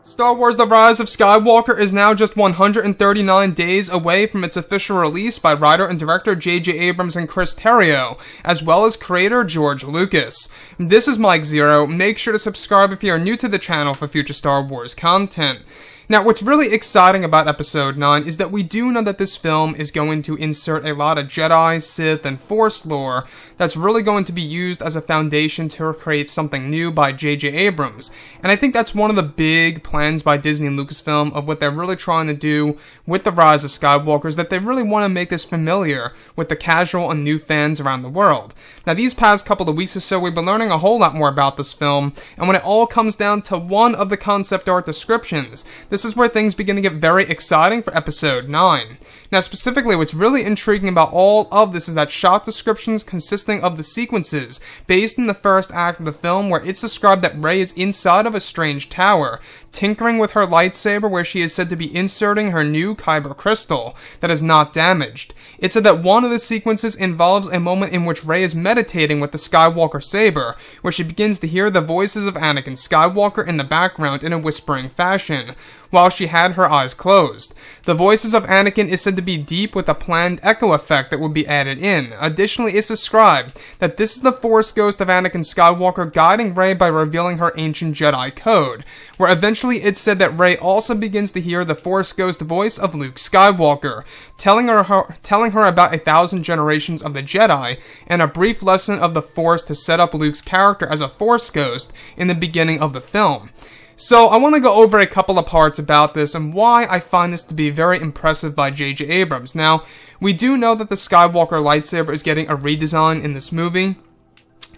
Star Wars The Rise of Skywalker is now just 139 days away from its official release by writer and director J.J. Abrams and Chris Terrio, as well as creator George Lucas. This is Mike Zero. Make sure to subscribe if you are new to the channel for future Star Wars content. Now, what's really exciting about Episode 9 is that we do know that this film is going to insert a lot of Jedi, Sith, and Force lore that's really going to be used as a foundation to create something new by J.J. Abrams. And I think that's one of the big plans by Disney and Lucasfilm of what they're really trying to do with The Rise of Skywalker, is that they really want to make this familiar with the casual and new fans around the world. Now, these past couple of weeks or so, we've been learning a whole lot more about this film, and when it all comes down to one of the concept art descriptions, this is where things begin to get very exciting for Episode 9. Now, specifically, what's really intriguing about all of this is that shot descriptions consisting of the sequences based in the first act of the film, where it's described that Rey is inside of a strange tower, tinkering with her lightsaber, where she is said to be inserting her new kyber crystal that is not damaged. It said that one of the sequences involves a moment in which Rey is meditating with the Skywalker saber, where she begins to hear the voices of Anakin Skywalker in the background in a whispering fashion, while she had her eyes closed. The voices of Anakin is said to be deep with a planned echo effect that would be added in. Additionally, it's described that this is the Force ghost of Anakin Skywalker guiding Rey by revealing her ancient Jedi code, where eventually it's said that Rey also begins to hear the Force ghost voice of Luke Skywalker, telling her about 1,000 generations of the Jedi and a brief lesson of the Force to set up Luke's character as a Force ghost in the beginning of the film. So, I want to go over a couple of parts about this and why I find this to be very impressive by J.J. Abrams. Now, we do know that the Skywalker lightsaber is getting a redesign in this movie.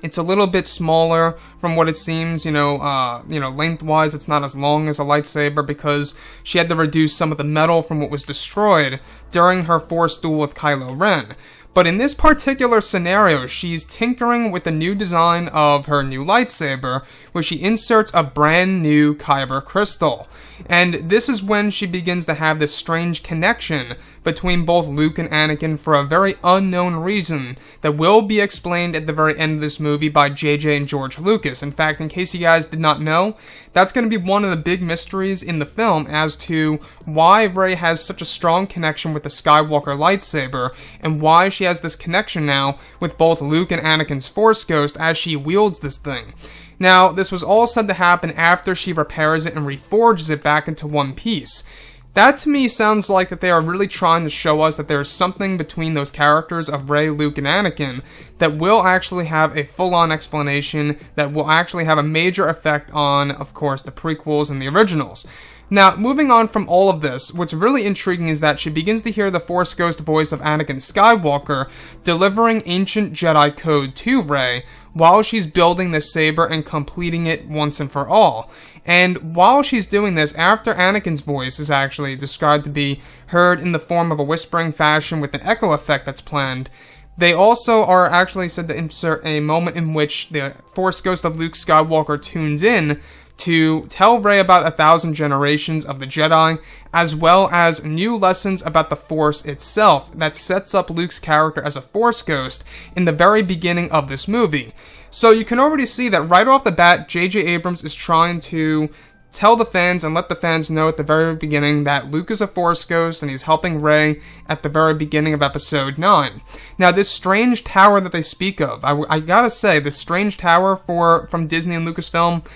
It's a little bit smaller from what it seems, lengthwise it's not as long as a lightsaber because she had to reduce some of the metal from what was destroyed during her Force duel with Kylo Ren. But in this particular scenario, she's tinkering with the new design of her new lightsaber, where she inserts a brand new kyber crystal. And this is when she begins to have this strange connection between both Luke and Anakin for a very unknown reason that will be explained at the very end of this movie by J.J. and George Lucas. In fact, in case you guys did not know, that's going to be one of the big mysteries in the film as to why Rey has such a strong connection with the Skywalker lightsaber, and why she has this connection now with both Luke and Anakin's Force Ghost as she wields this thing. Now, this was all said to happen after she repairs it and reforges it back into one piece. That to me sounds like that they are really trying to show us that there is something between those characters of Rey, Luke, and Anakin that will actually have a full-on explanation that will actually have a major effect on, of course, the prequels and the originals. Now, moving on from all of this, what's really intriguing is that she begins to hear the Force Ghost voice of Anakin Skywalker delivering ancient Jedi code to Rey while she's building this saber and completing it once and for all. And while she's doing this, after Anakin's voice is actually described to be heard in the form of a whispering fashion with an echo effect that's planned, they also are actually said to insert a moment in which the Force Ghost of Luke Skywalker tunes in to tell Rey about 1,000 generations of the Jedi, as well as new lessons about the Force itself that sets up Luke's character as a Force ghost in the very beginning of this movie. So you can already see that right off the bat, J.J. Abrams is trying to tell the fans and let the fans know at the very beginning that Luke is a Force ghost and he's helping Rey at the very beginning of Episode 9. Now, this strange tower that they speak of, I gotta say, this strange tower from Disney and Lucasfilm,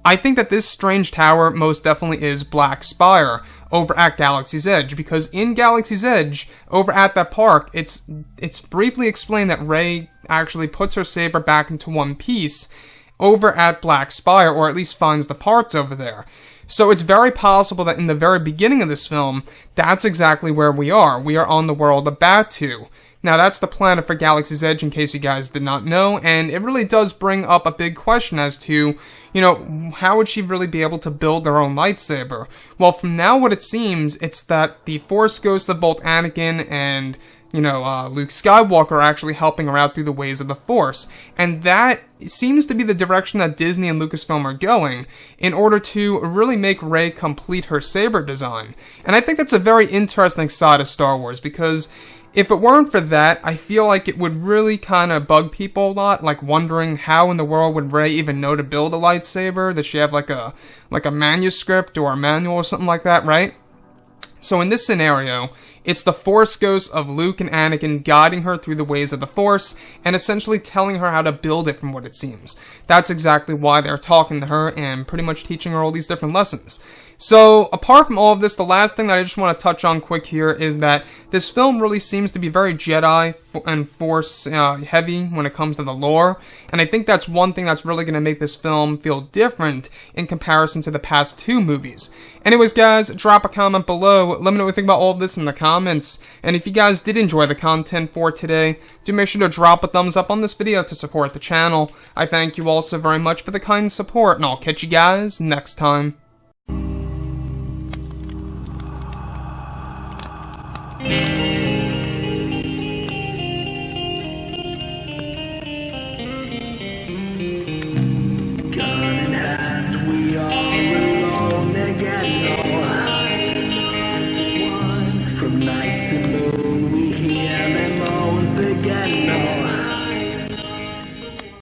I think that this strange tower most definitely is Black Spire over at Galaxy's Edge, because in Galaxy's Edge, over at that park, it's briefly explained that Rey actually puts her saber back into one piece over at Black Spire, or at least finds the parts over there. So it's very possible that in the very beginning of this film, that's exactly where we are. We are on the world of Batuu. Now, that's the planet for Galaxy's Edge, in case you guys did not know, and it really does bring up a big question as to, how would she really be able to build her own lightsaber? Well, from now what it seems, it's that the Force ghosts of both Anakin and, Luke Skywalker are actually helping her out through the ways of the Force, and that seems to be the direction that Disney and Lucasfilm are going in order to really make Rey complete her saber design. And I think that's a very interesting side of Star Wars, because if it weren't for that, I feel like it would really kind of bug people a lot, like wondering how in the world would Rey even know to build a lightsaber? Does she have like a manuscript or a manual or something like that, right? So in this scenario, it's the Force ghosts of Luke and Anakin guiding her through the ways of the Force and essentially telling her how to build it from what it seems. That's exactly why they're talking to her and pretty much teaching her all these different lessons. So, apart from all of this, the last thing that I just want to touch on quick here is that this film really seems to be very Jedi and Force heavy when it comes to the lore, and I think that's one thing that's really going to make this film feel different in comparison to the past two movies. Anyways, guys, drop a comment below. Let me know what you think about all of this in the comments, and if you guys did enjoy the content for today, do make sure to drop a thumbs up on this video to support the channel. I thank you all so very much for the kind support, and I'll catch you guys next time.